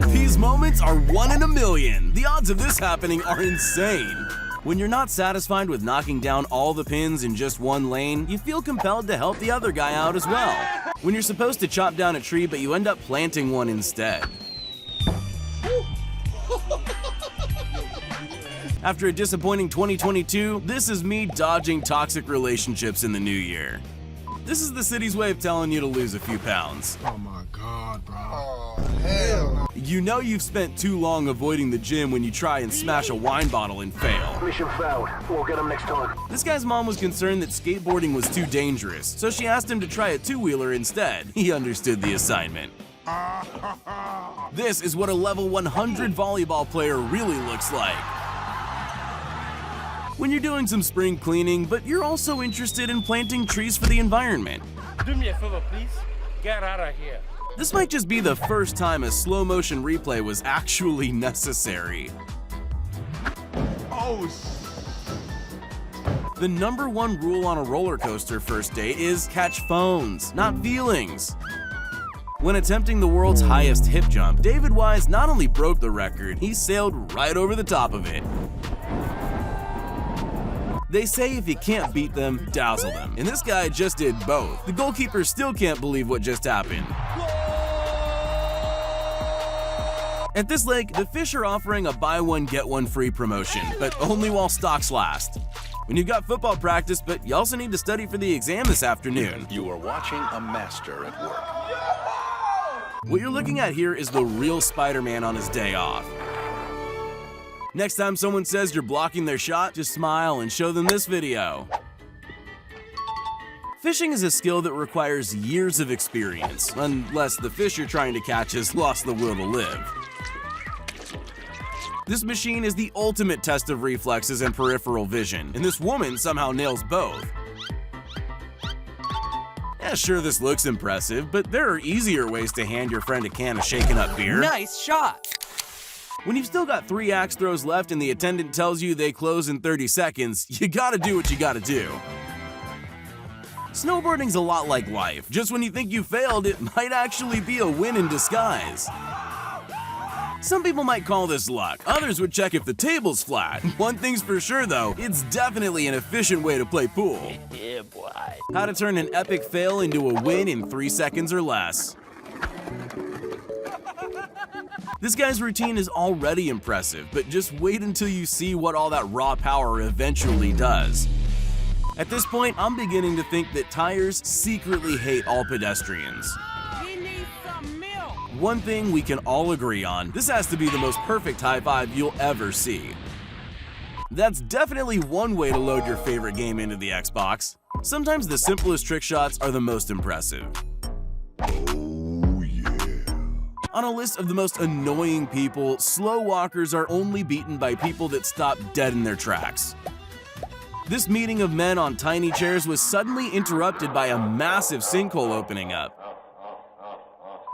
These moments are 1 in a million. The odds of this happening are insane. When you're not satisfied with knocking down all the pins in just one lane, you feel compelled to help the other guy out as well. When you're supposed to chop down a tree but you end up planting one instead. After a disappointing 2022, this is me dodging toxic relationships in the new year. This is the city's way of telling you to lose a few pounds. Oh my God, bro. Oh, hell no. You know you've spent too long avoiding the gym when you try and smash a wine bottle and fail. Mission failed. We'll get him next time. This guy's mom was concerned that skateboarding was too dangerous, so she asked him to try a two-wheeler instead. He understood the assignment. This is what a level 100 volleyball player really looks like. When you're doing some spring cleaning, but you're also interested in planting trees for the environment. Do me a favor, please. Get out of here. This might just be the first time a slow-motion replay was actually necessary. Oh, The #1 rule on a roller coaster first date is catch phones, not feelings. When attempting the world's highest hip jump, David Wise not only broke the record, he sailed right over the top of it. They say if you can't beat them, dazzle them. And this guy just did both. The goalkeeper still can't believe what just happened. At this lake, the fish are offering a buy one, get one free promotion, but only while stocks last. When you've got football practice, but you also need to study for the exam this afternoon. You are watching a master at work. What you're looking at here is the real Spider-Man on his day off. Next time someone says you're blocking their shot, just smile and show them this video. Fishing is a skill that requires years of experience, unless the fish you're trying to catch has lost the will to live. This machine is the ultimate test of reflexes and peripheral vision, and this woman somehow nails both. Yeah, sure, this looks impressive, but there are easier ways to hand your friend a can of shaken up beer. Nice shot! When you've still got 3 axe throws left and the attendant tells you they close in 30 seconds, you gotta do what you gotta do. Snowboarding's a lot like life. Just when you think you failed, it might actually be a win in disguise. Some people might call this luck, others would check if the table's flat. One thing's for sure though, it's definitely an efficient way to play pool. Yeah, boy. How to turn an epic fail into a win in 3 seconds or less. This guy's routine is already impressive, but just wait until you see what all that raw power eventually does. At this point, I'm beginning to think that tires secretly hate all pedestrians. He needs some milk! One thing we can all agree on, this has to be the most perfect high five you'll ever see. That's definitely one way to load your favorite game into the Xbox. Sometimes the simplest trick shots are the most impressive. On a list of the most annoying people, slow walkers are only beaten by people that stop dead in their tracks. This meeting of men on tiny chairs was suddenly interrupted by a massive sinkhole opening up.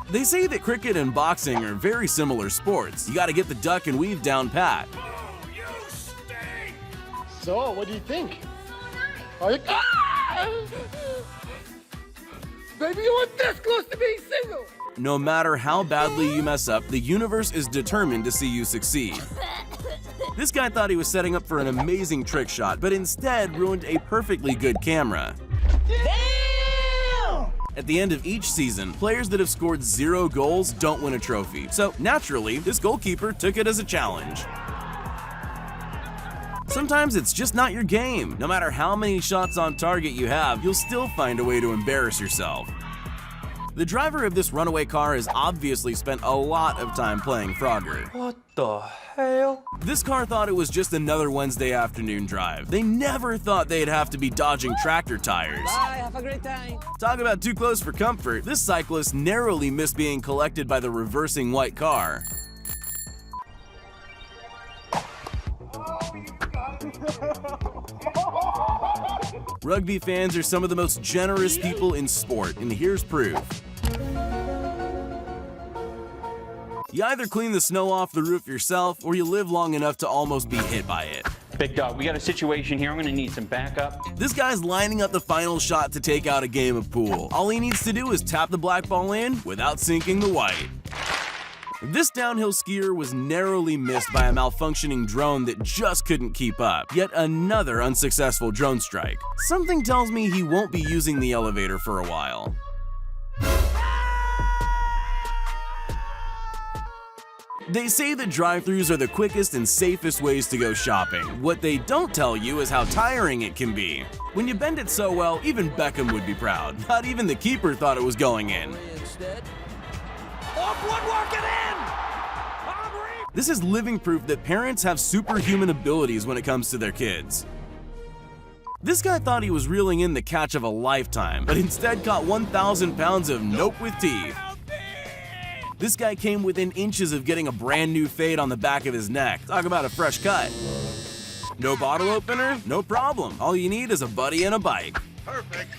They say that cricket and boxing are very similar sports. You gotta get the duck and weave down pat. So, what do you think? Are you... Ah! Baby, you were this close to being single! No matter how badly you mess up, the universe is determined to see you succeed. This guy thought he was setting up for an amazing trick shot, but instead ruined a perfectly good camera. Damn! At the end of each season, players that have scored 0 goals don't win a trophy. So naturally, this goalkeeper took it as a challenge. Sometimes it's just not your game. No matter how many shots on target you have, you'll still find a way to embarrass yourself. The driver of this runaway car has obviously spent a lot of time playing Frogger. What the hell? This car thought it was just another Wednesday afternoon drive. They never thought they'd have to be dodging tractor tires. Bye, have a great time. Talk about too close for comfort. This cyclist narrowly missed being collected by the reversing white car. Rugby fans are some of the most generous people in sport, and here's proof. You either clean the snow off the roof yourself, or you live long enough to almost be hit by it. Big dog, we got a situation here. I'm gonna need some backup. This guy's lining up the final shot to take out a game of pool. All he needs to do is tap the black ball in without sinking the white. This downhill skier was narrowly missed by a malfunctioning drone that just couldn't keep up. Yet another unsuccessful drone strike. Something tells me he won't be using the elevator for a while. They say that drive-thrus are the quickest and safest ways to go shopping. What they don't tell you is how tiring it can be. When you bend it so well, even Beckham would be proud. Not even the keeper thought it was going in. This is living proof that parents have superhuman abilities when it comes to their kids. This guy thought he was reeling in the catch of a lifetime, but instead caught 1,000 pounds of nope with teeth. This guy came within inches of getting a brand new fade on the back of his neck. Talk about a fresh cut. No bottle opener? No problem. All you need is a buddy and a bike. Perfect.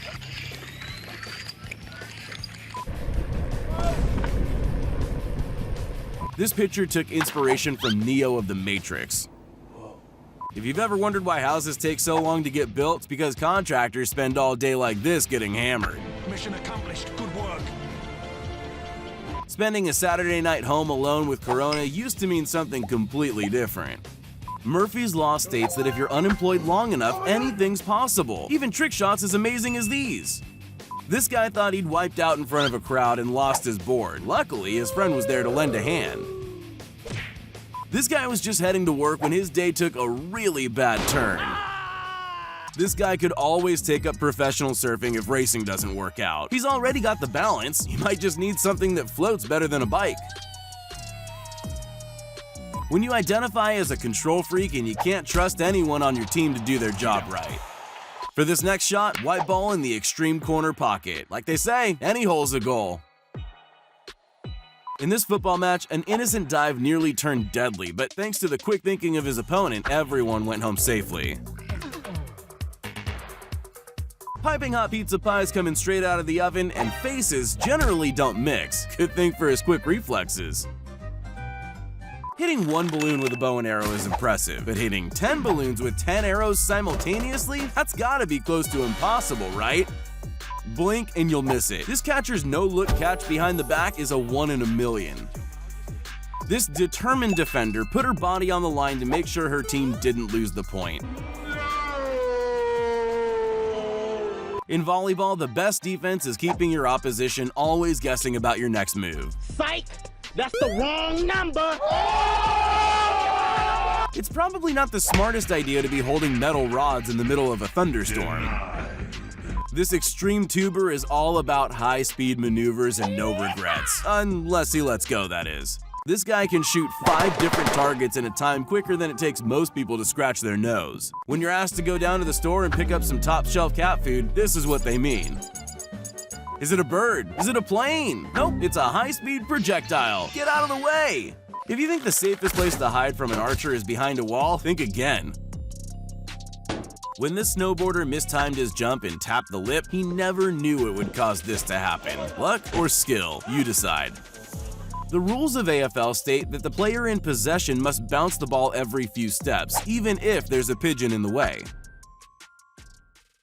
This picture took inspiration from Neo of the Matrix. If you've ever wondered why houses take so long to get built, it's because contractors spend all day like this getting hammered. Mission accomplished. Good work. Spending a Saturday night home alone with Corona used to mean something completely different. Murphy's Law states that if you're unemployed long enough, anything's possible. Even trick shots as amazing as these. This guy thought he'd wiped out in front of a crowd and lost his board. Luckily, his friend was there to lend a hand. This guy was just heading to work when his day took a really bad turn. This guy could always take up professional surfing if racing doesn't work out. He's already got the balance, he might just need something that floats better than a bike. When you identify as a control freak and you can't trust anyone on your team to do their job right. For this next shot, white ball in the extreme corner pocket. Like they say, any hole's a goal. In this football match, an innocent dive nearly turned deadly, but thanks to the quick thinking of his opponent, everyone went home safely. Piping hot pizza pies coming straight out of the oven, and faces generally don't mix. Good thing for his quick reflexes. Hitting one balloon with a bow and arrow is impressive, but hitting 10 balloons with 10 arrows simultaneously? That's gotta be close to impossible, right? Blink and you'll miss it. This catcher's no-look catch behind the back is a 1 in a million. This determined defender put her body on the line to make sure her team didn't lose the point. In volleyball, the best defense is keeping your opposition always guessing about your next move. Psych! That's the wrong number! It's probably not the smartest idea to be holding metal rods in the middle of a thunderstorm. This extreme tuber is all about high-speed maneuvers and no regrets. Unless he lets go, that is. This guy can shoot 5 different targets in a time quicker than it takes most people to scratch their nose. When you're asked to go down to the store and pick up some top-shelf cat food, this is what they mean. Is it a bird? Is it a plane? Nope, it's a high-speed projectile. Get out of the way! If you think the safest place to hide from an archer is behind a wall, think again. When this snowboarder mistimed his jump and tapped the lip, he never knew it would cause this to happen. Luck or skill, you decide. The rules of AFL state that the player in possession must bounce the ball every few steps, even if there's a pigeon in the way.